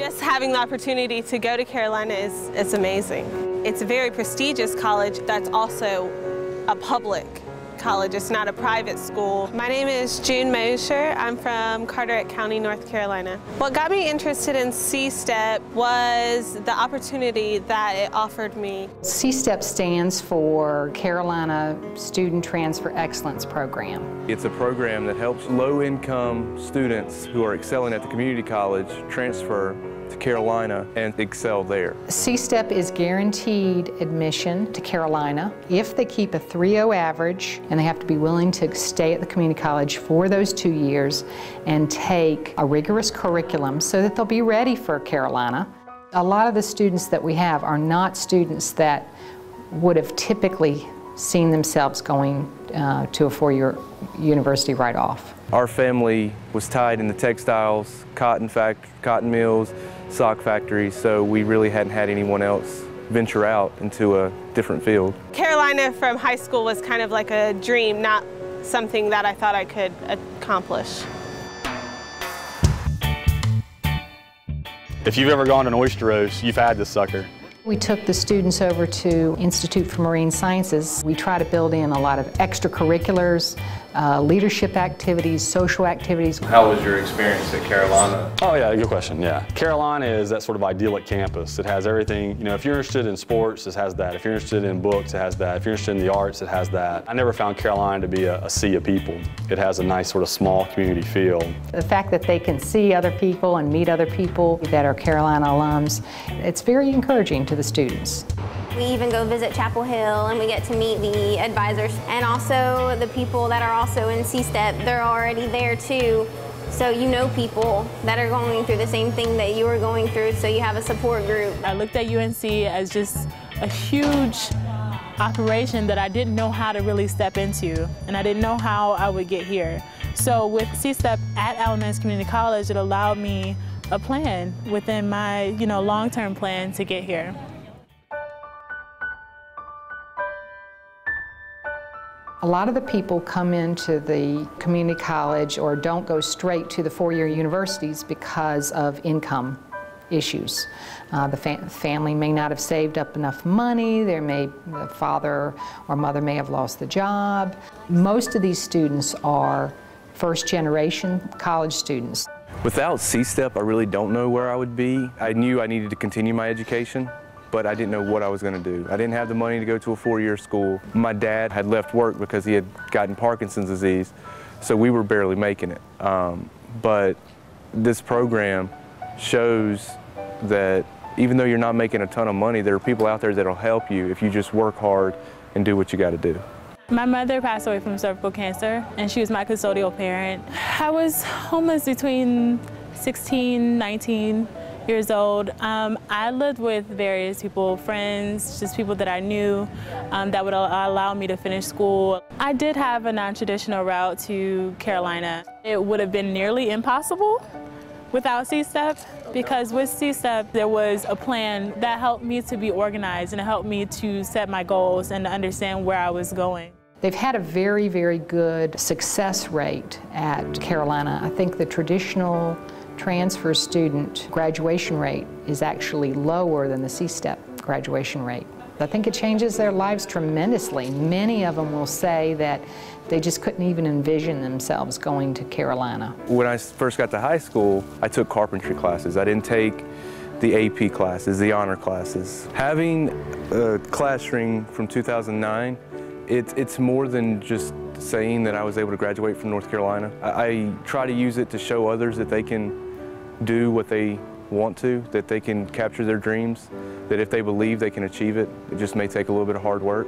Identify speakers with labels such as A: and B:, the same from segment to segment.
A: Just having the opportunity to go to Carolina is amazing. It's a very prestigious college that's also a public college. It's not a private school. My name is June Mosher. I'm from Carteret County, North Carolina. What got me interested in C-STEP was the opportunity that it offered me.
B: C-STEP stands for Carolina Student Transfer Excellence Program.
C: It's a program that helps low-income students who are excelling at the community college transfer to Carolina and excel there.
B: C-STEP is guaranteed admission to Carolina if they keep a 3.0 average, and they have to be willing to stay at the community college for those 2 years and take a rigorous curriculum so that they'll be ready for Carolina. A lot of the students that we have are not students that would have typically seen themselves going to a four-year university right off.
C: Our family was tied in the textiles, cotton mills, sock factories, so we really hadn't had anyone else venture out into a different field.
A: Carolina from high school was kind of like a dream, not something that I thought I could accomplish.
D: If you've ever gone to an oyster roast, you've had this sucker.
B: We took the students over to Institute for Marine Sciences. We try to build in a lot of extracurriculars, leadership activities, social activities.
C: How was your experience at Carolina?
D: Oh yeah, good question, yeah. Carolina is that sort of idyllic campus. It has everything, you know, if you're interested in sports, it has that. If you're interested in books, it has that. If you're interested in the arts, it has that. I never found Carolina to be a sea of people. It has a nice sort of small community feel.
B: The fact that they can see other people and meet other people that are Carolina alums, it's very encouraging to the students.
E: We even go visit Chapel Hill and we get to meet the advisors and also the people that are also in C-STEP. They're already there too. So you know people that are going through the same thing that you are going through, so you have a support group.
F: I looked at UNC as just a huge operation that I didn't know how to really step into, and I didn't know how I would get here. So with C-STEP at Alamance Community College, it allowed me a plan within my long-term plan to get here.
B: A lot of the people come into the community college or don't go straight to the four-year universities because of income issues. The family may not have saved up enough money, the father or mother may have lost the job. Most of these students are first-generation college students.
C: Without C-STEP, I really don't know where I would be. I knew I needed to continue my education, but I didn't know what I was going to do. I didn't have the money to go to a four-year school. My dad had left work because he had gotten Parkinson's disease, so we were barely making it. But this program shows that even though you're not making a ton of money, there are people out there that will help you if you just work hard and do what you got to do.
F: My mother passed away from cervical cancer, and she was my custodial parent. I was homeless between 16, 19 years old. I lived with various people, friends, just people that I knew that would allow me to finish school. I did have a non-traditional route to Carolina. It would have been nearly impossible without C-STEP, because with C-STEP there was a plan that helped me to be organized and it helped me to set my goals and to understand where I was going.
B: They've had a very, very good success rate at Carolina. I think the traditional transfer student graduation rate is actually lower than the C-STEP graduation rate. I think it changes their lives tremendously. Many of them will say that they just couldn't even envision themselves going to Carolina.
C: When I first got to high school, I took carpentry classes. I didn't take the AP classes, the honor classes. Having a class ring from 2009, it's more than just saying that I was able to graduate from North Carolina. I try to use it to show others that they can do what they want to, that they can capture their dreams, that if they believe they can achieve it, it just may take a little bit of hard work.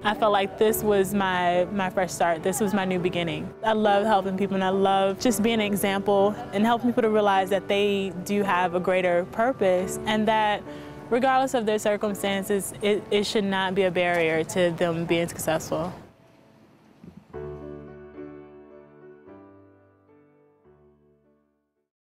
F: I felt like this was my fresh start. This was my new beginning. I love helping people, and I love just being an example and helping people to realize that they do have a greater purpose, and that regardless of their circumstances, it should not be a barrier to them being successful.